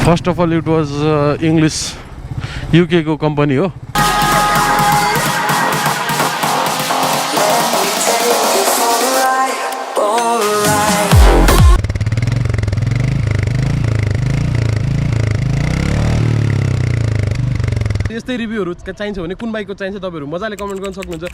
First of all it was English UK को company हो। यस्तै रिभ्यूहरु चाहिन्छ भने कुन बाइकको चाहिन्छ तपाईहरु मजाले कमेन्ट गर्न सक्नुहुन्छ।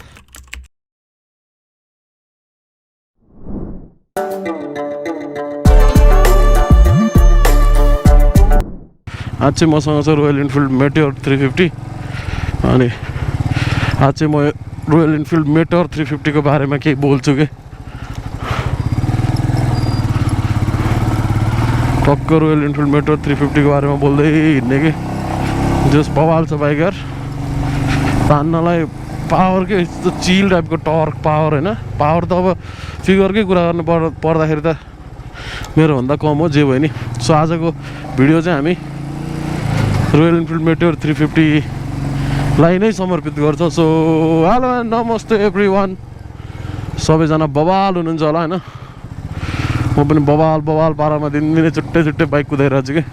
आज चाहिँ मसँग छ रोयल इनफिल्ड मेटियोर 350 अनि आज चाहिँ म रोयल इनफिल्ड मेटियोर 350 को बारेमा केही बोल्छु के। टक्क रोयल इनफिल्ड मेटियोर 350 को बारेमा बोल्दै हिँड्ने के। जस बवाल छ बाइक यार, तान्नलाई पावर के यस्तो चिल टाइपको टर्क पावर हैन। पावर त अब फिगरकै कुरा गर्नु पर्दाखेरि त मेरो भन्दा कम हो, जे भयो नि। सो आजको भिडियो चाहिँ हामी रोयल इनफिल्ड मेटियोर 350 लाई नै समर्पित गर्छौँ। सो हेलो नमस्ते एभ्रिवान, सबैजना बवाल हुनुहुन्छ होला हैन। म पनि बवाल पारामा दिनदिनै छुट्टै बाइक कुदाइरहेको छु के,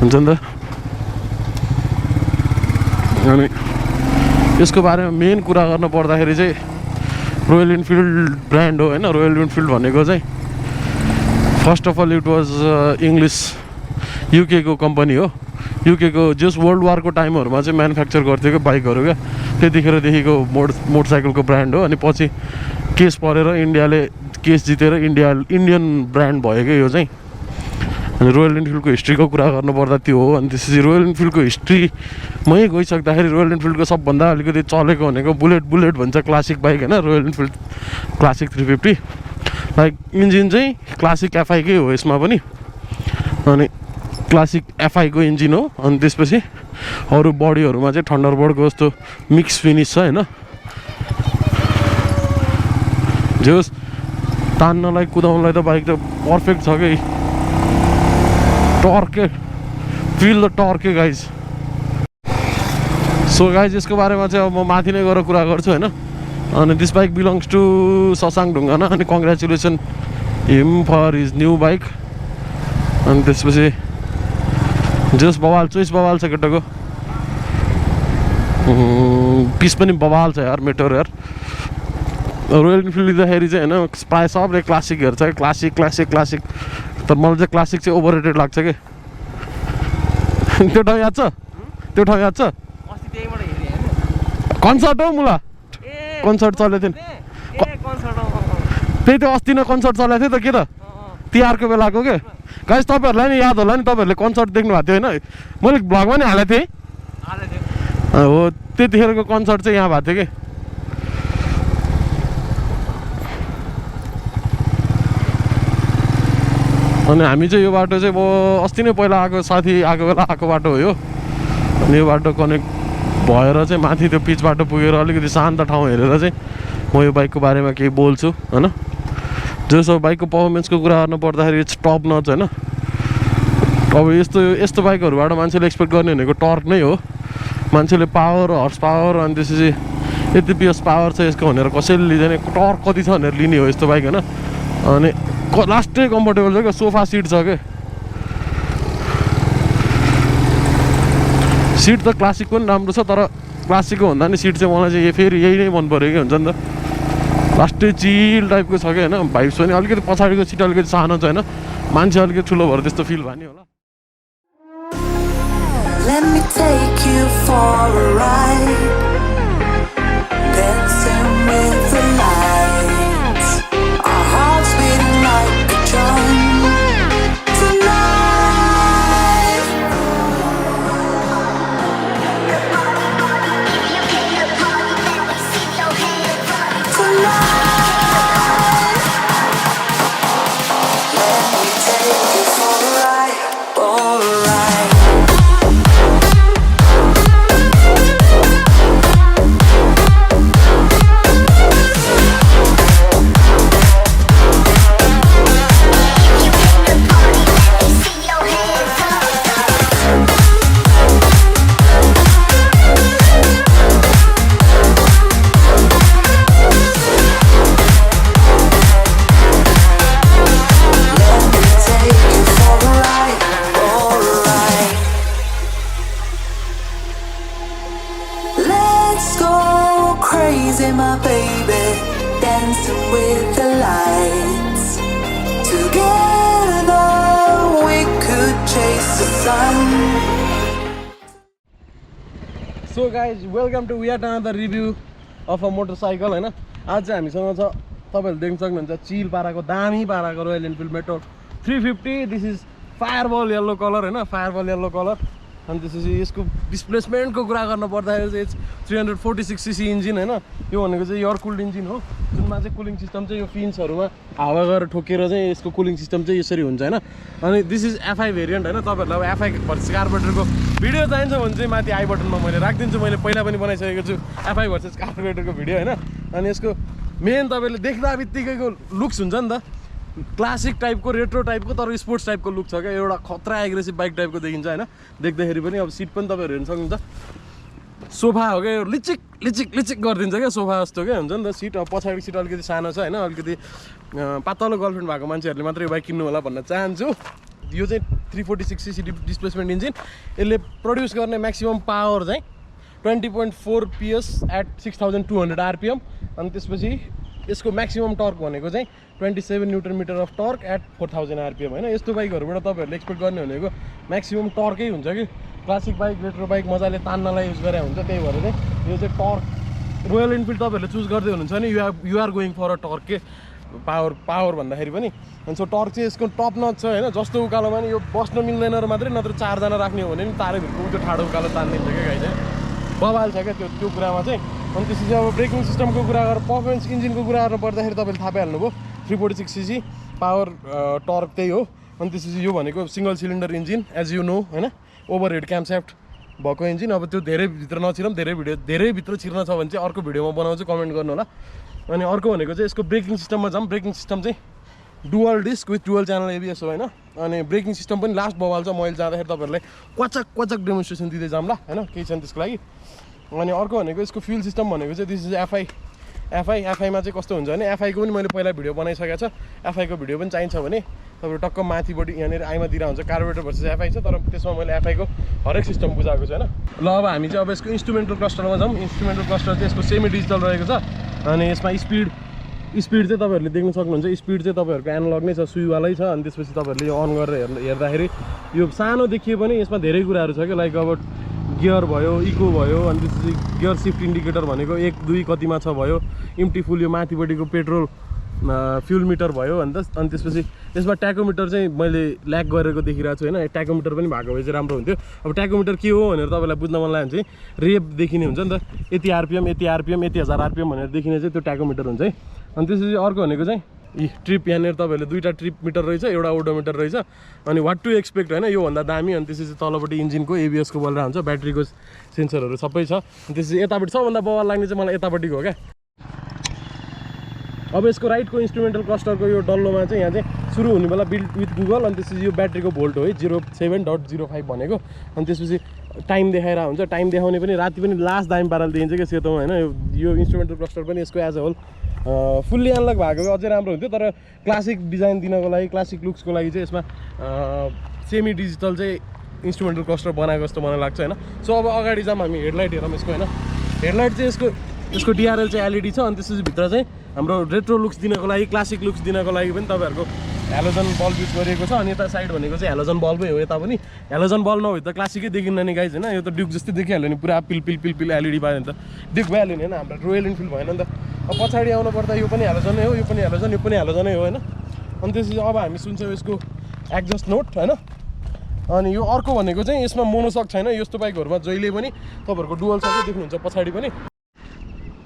हुन्छ नि त। अनि यसको बारेमा मेन कुरा गर्न पर्दाखेरि चाहिँ रोयल इनफिल्ड ब्रान्ड हो हैन। रोयल इनफिल्ड भनेको चाहिँ first of all it was English UK को कम्पनी हो। UK को जस वर्ल्ड वारको टाइमहरुमा चाहिँ म्यानुफ्याक्चर गर्थ्यो बाइकहरु क्या, त्यतिखेरदेखिको मोटरसाइकलको ब्रान्ड हो। अनि पछि केस परेर इन्डियाले केस जितेर इन्डियन ब्रान्ड भयो क्या यो चाहिँ। अनि रोयल इनफिल्डको हिस्ट्रीको कुरा गर्नुपर्दा त्यो हो। अनि त्यसपछि रोयल इनफिल्डको हिस्ट्रीमै गइसक्दाखेरि रोयल इनफिल्डको सबभन्दा अलिकति चलेको भनेको बुलेट भन्छ क्लासिक बाइक हैन। Royal Enfield classic 350 like engine चाहिँ क्लासिक FI कै हो यसमा पनि, अनि क्लासिक FI को इन्जिन हो। अनि त्यसपछि अरू बडीहरुमा चाहिँ थन्डरबर्डको जस्तो मिक्स फिनिस छ हैन। जस तान्नलाई कुदाउनलाई त बाइक त पर्फेक्ट छ के। Torque, feel the torque guys. So guys यसको बारेमा चाहिँ अब म माथि नै गएर कुरा गर्छु हैन। अनि this bike belongs to Sasang Dhungana. अनि congratulation him for his new bike. अनि त्यसपछि जस चोइस बवाल छ केटाको, पिस पनि बवाल छ यार मेटियोर यार। रोयल इनफिल्ड लिँदाखेरि चाहिँ हैन प्रायः सबले क्लासिक हेर्छ, क्लासिक तर मलाई चाहिँ क्लासिक चाहिँ ओभररेटेड लाग्छ के। त्यो ठाउँ याद छ? अस्ति त्यहीबाट हेरे हैन, कन्सर्ट हो मुला, कन्सर्ट चलेको थियो त्यही त अस्ति नै कन्सर्ट चलेको थियो त के त, तिहारको बेलाको के। गाइस तपाईहरुलाई नि याद होला नि, तपाईहरुले कन्सर्ट देख्नु भएको थियो हैन, मैले भ्लगमा नि हालेको थिएँ हो। त्यतिखेरको कन्सर्ट चाहिँ यहाँ भएको थियो के। अनि हामी चाहिँ यो बाटो चाहिँ म अस्ति नै पहिला आएको साथी आएको बेला आएको बाटो हो यो। अनि यो बाटो कनेक्ट भएर चाहिँ माथि त्यो पिच बाटो पुगेर अलिकति शान्त ठाउँ हेरेर चाहिँ म यो बाइकको बारेमा केही बोल्छु हैन। जसो बाइकको पर्फर्मेन्सको कुरा गर्नु पर्दाखेरि इट्स टप नच हैन। अब यस्तो बाइकहरुबाट मान्छेले एक्सपेक्ट गर्ने भनेको टर्क नै हो। मान्छेले पावर, हर्स पावर, अनि त्यसपछि यति PS पावर छ यसको भनेर कसैले लिँदैन, टर्क कति छ भनेर लिने हो यस्तो बाइक हैन। अनि लास्टै कम्फर्टेबल छ क्या, सोफा सिट छ के। सिट त क्लासिकको पनि राम्रो छ, तर क्लासिकको भन्दा नि सिट चाहिँ मलाई चाहिँ फेरि यही नै मन पर्यो कि, हुन्छ नि त। लास्टै चिल टाइपको छ क्या हैन। भाइब्स पनि अलिकति पछाडिको सिट अलिकति सानो छ हैन, मान्छे अलिकति ठुलो भएर त्यस्तो फिल भयो नि होला। Let me take you for a ride, dancing with the lights, our hearts beating like a drum tonight. Let me take you for a ride, for a ride. So guys welcome to yet another review of a motorcycle हैन। आज चाहिँ हामीसँग छ तपाईहरुले देख्न सक्नुहुन्छ चिल पाराको दामी पाराको Royal Enfield Meteor 350। This is fireball yellow colour हैन, फायरबल येलो कलर। अनि त्यसपछि यसको डिस्प्लेसमेन्टको कुरा गर्न पर्दाखेरि चाहिँ 346cc इन्जिन हैन। यो भनेको चाहिँ एयर कुल्ड इन्जिन हो, जुनमा चाहिँ कुलिङ सिस्टम चाहिँ यो फिन्सहरुमा हावा गरेर ठोकेर चाहिँ यसको कुलिङ सिस्टम चाहिँ यसरी हुन्छ हैन। अनि दिस इज एफआई भेरिएन्ट हैन। तपाईहरुलाई अब एफआई भर्सेस कार्बोरेटरको भिडियो चाहिन्छ भने चाहिँ माथि आई बटनमा मैले राखिदिन्छु। मैले पहिला पनि बनाइसकेको छु एफआई भर्सेस कार्बोरेटरको भिडियो हैन। अनि यसको मेन तपाईले देख्दा बित्तिकैको लुक्स हुन्छ नि त, क्लासिक टाइपको रेट्रो टाइपको तर स्पोर्ट्स टाइपको लुक छ क्या। एउटा खतरा एग्रेसिभ बाइक टाइपको देखिन्छ हैन। देख्दाखेरि पनि अब सिट पनि तपाईहरु हेर्न सक्नुहुन्छ, सोफा हो क्या, यो लिचिक लिचिक लिचिक गरिदिन्छ क्या, सोफा जस्तो क्या हुन्छ नि त सिट। अब पछाडि सिट अलिकति सानो छ हैन, अलिकति पातलो गर्लफ्रेन्ड भएको मान्छेहरूले मात्रै यो बाइक किन्नु होला भन्न चाहन्छु। यो चाहिँ 346cc डिस्प्लेसमेन्ट इन्जिन। यसले प्रड्युस गर्ने म्याक्सिमम पावर चाहिँ 20.4 PS एट 6200 RPM। अनि त्यसपछि यसको म्याक्सिमम टर्क भनेको चाहिँ 27 newton metre of torque at 4000 RPM हैन। यस्तो बाइकहरुबाट तपाईहरुले एक्सपेक्ट गर्ने भनेको म्याक्सिमम टर्कै हुन्छ कि। क्लासिक बाइक रेट्रो बाइक मजाले तान्नलाई युज गरे हुन्छ, त्यही भएर चाहिँ यो चाहिँ टर्क रोयल इनफिल्ड तपाईहरुले चुज गर्दै हुनुहुन्छ नि you are going for a torque के पावर भन्दाखेरि पनि। अनि सो टर्क चाहिँ यसको टप नच छ हैन। जस्तो उकालोमा नि यो बस्न मिल्दैन र मात्रै, नत्र 4 जना राख्ने हो भने नि तारै भिरको त्यो ठाडो उकालो तान्दिन्छ क्या गाई चाहिँ, बवाल छ क्या त्यो कुरामा चाहिँ। अनि त्यसपछि अब ब्रेकिङ सिस्टमको कुरा गरेर पर्फर्मेन्स इन्जिनको कुरा गर्नु पर्दाखेरि तपाईँले थाहा पाइहाल्नुभयो 346cc पावर टर्क त्यही हो। अनि त्यसपछि यो भनेको single cylinder engine as you know हैन, ओभरहेड क्याम्पस्याफ्ट भएको इन्जिन। अब त्यो धेरै भित्र नछिरौँ, धेरै भित्र छिर्न छ भने चाहिँ अर्को भिडियोमा बनाउँछु, कमेन्ट गर्नु होला। अनि अर्को भनेको चाहिँ यसको ब्रेकिङ सिस्टममा जाऊँ। ब्रेकिङ सिस्टम चाहिँ dual disc with dual channel ABS हो हैन। अनि ब्रेकिङ सिस्टम पनि लास्ट बवाल छ, मैले जाँदाखेरि तपाईँहरूलाई क्वाचक डेमोन्स्ट्रेसन दिँदै जाऊँ ल हैन, केही छैन त्यसको लागि। अनि अर्को भनेको यसको फ्युल सिस्टम भनेको चाहिँ दिस इज एफआईमा चाहिँ कस्तो हुन्छ भने एफआईको पनि मैले पहिला भिडियो बनाइसकेको छ। एफआईको भिडियो पनि चाहिन्छ भने तपाईँ टक्क माथिपट्टि यहाँनिर आइमा दिएर हुन्छ कार्बोरेटर भर्सेस एफआई छ, तर त्यसमा मैले एफआईको हरेक सिस्टम बुझाएको छु हैन। ल अब हामी चाहिँ अब यसको इन्स्ट्रुमेन्टल क्लस्टरमा जाऊँ। इन्स्ट्रुमेन्टल क्लस्टर चाहिँ यसको सेमी डिजिटल रहेको छ। अनि यसमा स्पिड चाहिँ तपाईँहरूले देख्न सक्नुहुन्छ, स्पिड चाहिँ तपाईँहरूको एनालग नै छ, सुईवालै छ। अनि त्यसपछि तपाईँहरूले यो अन गरेर हेर्दाखेरि यो सानो देखिए पनि यसमा धेरै कुराहरू छ क्या, लाइक अब गियर भयो, इको भयो, अनि त्यसपछि गियर सिफ्ट इन्डिकेटर भनेको 1 2 कतिमा छ भयो, इम्टी फुल यो माथिपट्टिको पेट्रोल फ्युल मिटर भयो अनि त्यसपछि यसमा ट्याकोमिटर चाहिँ मैले ल्याक गरेको देखिरहेको छु हैन। ट्याकोमिटर पनि भएको भए चाहिँ राम्रो हुन्थ्यो। अब ट्याकोमिटर के हो भनेर तपाईँलाई बुझ्न मन लाग्यो भने चाहिँ रेप देखिने हुन्छ नि त, यति आरपिएम यति 1000 आरपिएम भनेर देखिने चाहिँ त्यो ट्याकोमिटर हुन्छ है। अनि त्यसपछि अर्को भनेको चाहिँ ट्रिप, यहाँनिर तपाईँहरूले 2टा ट्रिप मिटर रहेछ, एउटा ओडोमिटर रहेछ। अनि वाट टु एक्सपेक्ट हैन, योभन्दा दामी। अनि त्यसपछि तलपट्टि इन्जिनको एबिएसको बलेर हुन्छ, ब्याट्रीको सेन्सरहरू सबै छ। अनि त्यसपछि यतापट्टि सबभन्दा बवाल लाग्ने चाहिँ मलाई यतापट्टिको हो क्या। अब यसको राइटको इन्स्ट्रुमेन्टल क्लस्टरको यो डल्लोमा चाहिँ यहाँ चाहिँ सुरु हुने बेला बिल्ड विथ गुगल। अनि त्यसपछि यो ब्याट्रीको भोल्ट हो है 07.05 भनेको। अनि त्यसपछि टाइम देखाएर हुन्छ, टाइम देखाउने पनि राति पनि लास्ट दामी पाराले दिन्छ क्या सेतोमा हैन। यो इन्स्ट्रुमेन्टल क्लस्टर पनि यसको as a whole fully analogue भएको अझै राम्रो हुन्थ्यो, तर क्लासिक डिजाइन दिनको लागि, क्लासिक लुक्सको लागि चाहिँ यसमा सेमी डिजिटल चाहिँ इन्स्ट्रुमेन्टल क्लस्टर बनाएको जस्तो मलाई लाग्छ हैन। सो अब अगाडि जाऊँ हामी, हेडलाइट हेरौँ यसको हैन। हेडलाइट चाहिँ यसको डिआरएल चाहिँ एलइडी छ। अनि त्यसपछि भित्र चाहिँ हाम्रो रेट्रो लुक्स दिनको लागि, क्लासिक लुक्स दिनको लागि पनि तपाईँहरूको हेलोजन बल्ब युज गरिएको छ। अनि यता साइड भनेको चाहिँ हेलोजन बल्बै हो, यता पनि हेलोजन बल्ब नभए त क्लासिकै देखिन्न नि गाइज हैन। यो त ड्युक जस्तै देखिहाल्यो नि, पुरा पिल एलइडी पायो भने त ड्युक भइहाल्यो नि हैन, हाम्रो रोयल इनफिल्ड भएन नि त। अब पछाडि आउनु पर्दा यो पनि हेलोजनै हो, यो पनि हेलोजनै हो हैन। अनि त्यसपछि अब हामी सुन्छौँ यसको एक्जस्ट नोट हैन। अनि यो अर्को भनेको चाहिँ यसमा मोनोसक छैन, यस्तो बाइकहरुमा जहिले पनि तपाईँहरूको डुअल सकै देख्नुहुन्छ पछाडि पनि।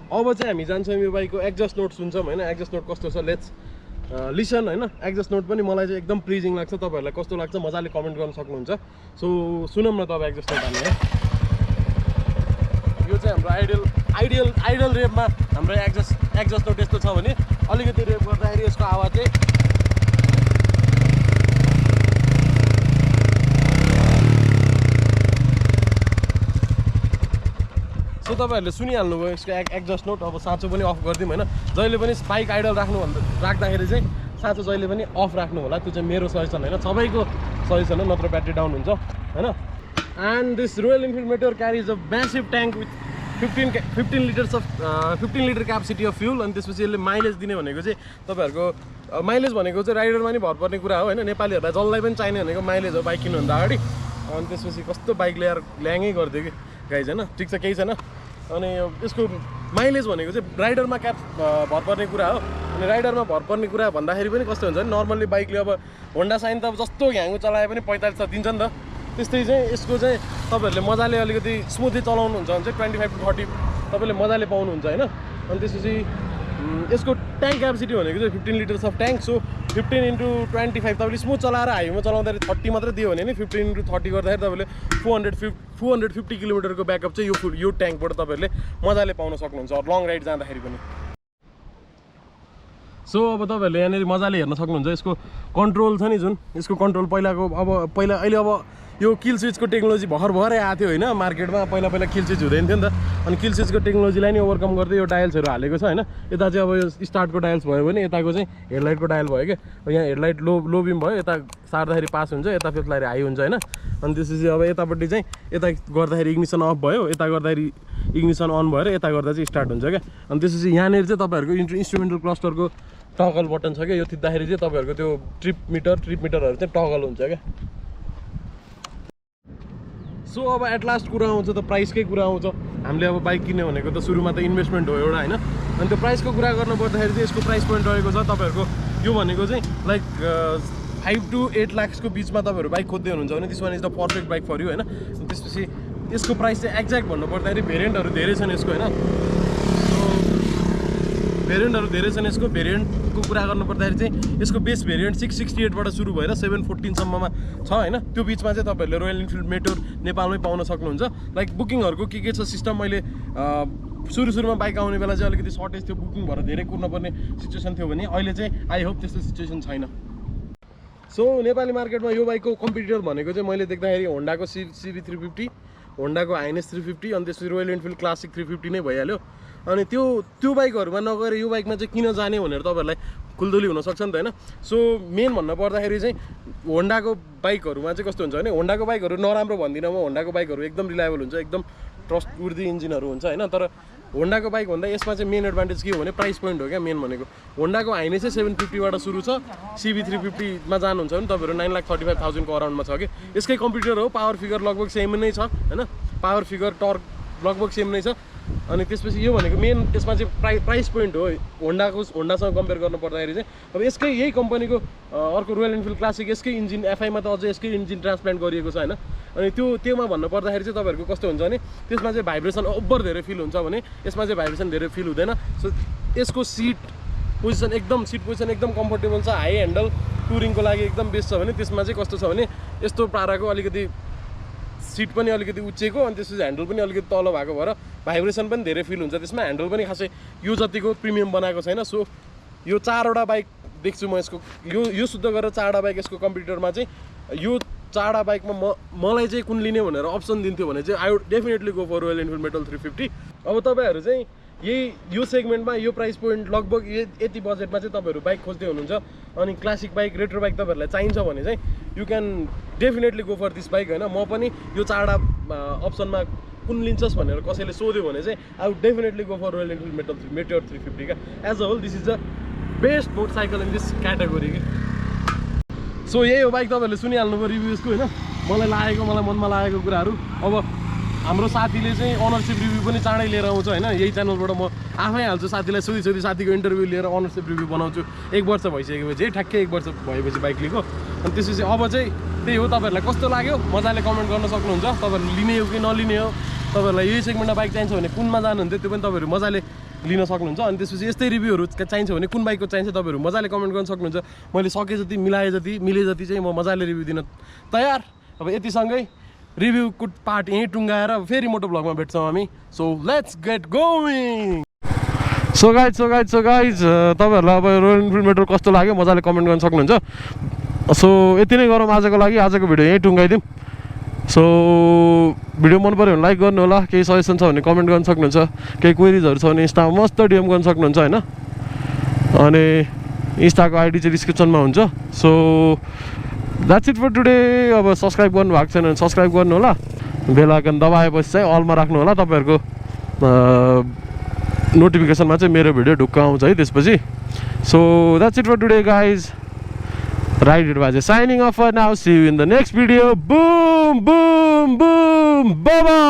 अब चाहिँ हामी जान्छौँ यो बाइकको एक्जस्ट नोट सुन्छौँ हैन। एक्जस्ट नोट कस्तो छ लेट्स लिसन हैन। एक्जस्ट नोट पनि मलाई चाहिँ एकदम प्लिजिङ लाग्छ, तपाईँहरूलाई कस्तो लाग्छ मजाले कमेन्ट गर्न सक्नुहुन्छ। सो सुनौँ न तपाईँ एक्जस्ट नोट हामी है। यो चाहिँ हाम्रो आइडियल रेपमा हाम्रो एक्जस्ट नोट यस्तो छ भने अलिकति रेप गर्दाखेरि यसको आवाज चाहिँ सो तपाईँहरूले सुनिहाल्नुभयो यसको एक्जस्ट नोट। अब साँचो पनि अफ गरिदिउँ हैन। जहिले पनि बाइक आइडल राख्दाखेरि चाहिँ साँचो जहिले पनि अफ राख्नु होला, त्यो चाहिँ मेरो सजेसन होइन, सबैको सजेसन हो, नत्र ब्याट्री डाउन हुन्छ हैन। And this royal Enfield Meteor क्यारिज a massive tank with 15 litre capacity of fuel. अनि त्यसपछि यसले माइलेज दिने भनेको चाहिँ तपाईँहरूको माइलेज भनेको चाहिँ राइडरमा नि भर पर्ने कुरा हो हैन। नेपालीहरूलाई जसलाई पनि चाहिने भनेको माइलेज हो बाइक किन्नुभन्दा अगाडि। अनि त्यसपछि कस्तो बाइक ल्याएर ल्याङै गरिदियो कि गाइज होइन ठिक छ केही छैन अनि यसको माइलेज भनेको चाहिँ राइडरमा भर पर्ने कुरा हो अनि राइडरमा भर पर्ने कुरा भन्दाखेरि पनि कस्तो हुन्छ भने नर्मल्ली बाइकले अब होन्डा साइन त अब जस्तो ह्याङ्गो चलाए पनि 45 त दिन्छ नि त त्यस्तै चाहिँ यसको चाहिँ तपाईँहरूले मजाले अलिकति स्मुथली चलाउनुहुन्छ भने चाहिँ 25 to 30 तपाईँले मजाले पाउनुहुन्छ होइन अनि त्यसपछि यसको ट्याङ्क क्यापेसिटी भनेको चाहिँ 15 liters of tank so 15 into 25 तपाईँले स्मुथ चलाएर हाइवेमा चलाउँदाखेरि 30 मात्रै दियो भने नि 15 into 30 गर्दाखेरि तपाईँले 450 किलोमिटरको ब्याकअप चाहिँ यो ट्याङ्कबाट तपाईँहरूले मजाले पाउन सक्नुहुन्छ लङ राइड जाँदाखेरि पनि सो अब तपाईँहरूले यहाँनिर मजाले हेर्न सक्नुहुन्छ यसको कन्ट्रोल छ नि जुन यसको कन्ट्रोल पहिला अहिले अब यो किल स्विचको टेक्नोलोजी भर्खरै आएको थियो होइन मार्केटमा पहिला किल स्विच हुँदैन थियो नि त अनि किल स्विचको टेक्नोलोजीलाई नि ओभरकम गर्दै यो डायल्सहरू हालेको छ होइन यता चाहिँ अब यो स्टार्टको डायल्स भयो भने यताको चाहिँ हेडलाइटको डायल भयो क्या यहाँ हेडलाइट लो बिम भयो यता सार्दाखेरि पास हुन्छ यता फेरि हाई हुन्छ होइन अनि त्यसपछि अब यतापट्टि चाहिँ यता गर्दाखेरि इग्निसन अफ भयो यता गर्दाखेरि इग्निसन अन भएर यता गर्दा चाहिँ स्टार्ट हुन्छ क्या अनि त्यसपछि यहाँनिर चाहिँ तपाईँहरूको इन्स्ट्रुमेन्टल क्लस्टरको टगल बटन छ क्या यो थिच्दाखेरि चाहिँ तपाईँहरूको त्यो ट्रिप मिटरहरू चाहिँ टगल हुन्छ क्या सो अब एट लास्ट कुरा आउँछ त प्राइसकै कुरा आउँछ हामीले अब बाइक किन्यो भनेको त सुरुमा त इन्भेस्टमेन्ट हो एउटा होइन अनि त्यो प्राइसको कुरा गर्नु पर्दाखेरि चाहिँ यसको प्राइस पोइन्ट रहेको छ तपाईँहरूको यो भनेको चाहिँ लाइक 5 to 8 लाख्सको बिचमा तपाईँहरू बाइक खोज्दै हुनुहुन्छ भने this one is the perfect bike for you होइन त्यसपछि यसको प्राइस चाहिँ एक्ज्याक्ट भन्नु पर्दाखेरि भेरिएन्टहरू धेरै छन् यसको होइन भेरिएन्टहरू धेरै छन् यसको भेरिएन्टको कुरा गर्नु पर्दाखेरि चाहिँ यसको बेस भेरिएन्ट 668बाट सुरु भएर 714 सम्ममा छ होइन त्यो बिचमा चाहिँ तपाईँहरूले रोयल इन्फिल्ड मेटोर नेपालमै पाउन सक्नुहुन्छ लाइक बुकिङहरूको के छ सिस्टम मैले सुरुमा बाइक आउने बेला चाहिँ अलिकति सर्टेज थियो बुकिङ भएर धेरै कुर्नुपर्ने सिचुएसन थियो भने अहिले चाहिँ आई होप त्यस्तो सिचुएसन छैन सो नेपाली मार्केटमा यो बाइकको कम्पिटिटर भनेको चाहिँ मैले देख्दाखेरि होन्डाको सिबी 350 होन्डाको आइएनएस 350 अनि त्यसपछि रोयल इन्फिल्ड क्लासिक 350 नै भइहाल्यो अनि त्यो बाइकहरूमा नगएर यो बाइकमा चाहिँ किन जाने भनेर तपाईँहरूलाई खुल्दुली हुनसक्छ नि त होइन सो मेन भन्नु पर्दाखेरि चाहिँ होन्डाको बाइकहरूमा चाहिँ कस्तो हुन्छ भने होन्डाको बाइकहरू नराम्रो भन्दिनँ म होन्डाको बाइकहरू एकदम रिलायबल हुन्छ एकदम ट्रस्टवर्दी इन्जिनहरू हुन्छ होइन तर होन्डाको बाइक भन्दा यसमा चाहिँ मेन एडभान्टेज के हो भने प्राइस पोइन्ट हो क्या मेन भनेको होन्डाको हाइने चाहिँ 750बाट सुरु छ सिबी 350मा जानुहुन्छ भने तपाईँहरू 9,35,000 को अराउन्डमा छ कि यसकै कम्प्युटर हो पावर फिगर लगभग सेम नै छ होइन पावर फिगर टर्क लगभग सेम नै छ अनि त्यसपछि यो भनेको मेन यसमा चाहिँ प्राइस पोइन्ट हो होन्डासँग कम्पेयर गर्नु पर्दाखेरि चाहिँ अब यसकै यही कम्पनीको अर्को रोयल इन्फिल्ड क्लासिक यसकै इन्जिन एफआईमा त अझै यसकै इन्जिन ट्रान्सप्लान्ट गरिएको छ होइन अनि त्योमा भन्नु पर्दाखेरि चाहिँ तपाईँहरूको कस्तो हुन्छ भने त्यसमा चाहिँ भाइब्रेसन ओभर धेरै फिल हुन्छ भने यसमा चाहिँ भाइब्रेसन धेरै फिल हुँदैन सो यसको सिट पोजिसन एकदम कम्फर्टेबल छ हाई ह्यान्डल टुरिङको लागि एकदम बेस्ट छ भने त्यसमा चाहिँ कस्तो छ भने यस्तो पाराको अलिकति सिट पनि अलिकति उच्चेको अनि त्यसपछि ह्यान्डल पनि अलिकति तल भएको भएर भाइब्रेसन पनि धेरै फिल हुन्छ त्यसमा ह्यान्डल पनि खासै यो जतिको प्रिमियम बनाएको छैन सो यो 4वटा बाइक देख्छु म यसको यो शुद्ध गरेर 4वटा बाइक यसको कम्प्युटरमा चाहिँ यो 4वटा बाइकमा मलाई चाहिँ कुन लिने भनेर अप्सन दिन्थ्यो भने चाहिँ I would definitely go for Royal Enfield Meteor 350 अब तपाईँहरू चाहिँ यो सेगमेन्टमा यो प्राइस पोइन्ट लगभग यति बजेटमा चाहिँ तपाईँहरू बाइक खोज्दै हुनुहुन्छ अनि क्लासिक बाइक रेट्रो बाइक तपाईँहरूलाई चाहिन्छ भने चाहिँ you can definitely go for this bike होइन म पनि यो 4वटा अप्सनमा कुन लिन्छस् भनेर कसैले सोध्यो भने चाहिँ I would definitely go for Royal Enfield Meteor 350 का as a whole this is the best motorcycle in this category कि सो यही हो बाइक तपाईँहरूले सुनिहाल्नुभयो रिभ्युजको होइन मलाई मनमा लागेको कुराहरू अब हाम्रो साथीले चाहिँ अनरसिप रिभ्यू पनि चाँडै लिएर आउँछ होइन यही च्यानलबाट म आफै हाल्छु साथीलाई सोधी साथीको इन्टरभ्यू लिएर अनरसिप रिभ्यू बनाउँछु 1 वर्ष भइसकेपछि ठ्याक्कै 1 वर्ष भएपछि बाइक लिएको अनि त्यसपछि अब चाहिँ त्यही हो तपाईँहरूलाई कस्तो लाग्यो मजाले कमेन्ट गर्न सक्नुहुन्छ तपाईँहरूले लिने हो कि नलिने हो तपाईँहरूलाई यही सेगमेन्टमा बाइक चाहिन्छ भने कुनमा जानुहुन्थ्यो त्यो पनि तपाईँहरू मजाले लिन सक्नुहुन्छ अनि त्यसपछि यस्तै रिभ्यूहरू चाहिन्छ भने कुन बाइकको चाहिन्छ तपाईँहरू मजाले कमेन्ट गर्न सक्नुहुन्छ मैले सके जति मिले जति चाहिँ म मजाले रिभ्यू दिन तयार अब यतिसँगै रिभ्यूको पार्ट यहीँ टुङ्गाएर फेरि मोटो भ्लगमा भेट्छौँ हामी so let's get going so guys तपाईँहरूलाई अब रोयल इन्फिल्ड मेटोर कस्तो लाग्यो मजाले कमेन्ट गर्न सक्नुहुन्छ सो यति नै गरौँ आजको लागि आजको भिडियो यहीँ टुङ्गाइदिउँ सो भिडियो मन पऱ्यो भने लाइक गर्नु होला केही सजेसन छ भने कमेन्ट गर्न सक्नुहुन्छ केही क्वेरिजहरू छ भने इन्स्टामा मस्त डिएम गर्न सक्नुहुन्छ होइन अनि इन्स्टाको आइडी चाहिँ डिस्क्रिप्सनमा हुन्छ so that's it for today अब सब्सक्राइब गर्नु भएको छैन भने सब्सक्राइब गर्नु होला बेल आइकन दबाएपछि चाहिँ अलमा राख्नु होला तपाईँहरूको नोटिफिकेसनमा चाहिँ मेरो भिडियो ढुक्क आउँछ है त्यसपछि so that's it for today guys Ride it Baje. Signing off for now. See you in the next video. Boom, boom, boom. Bye bye.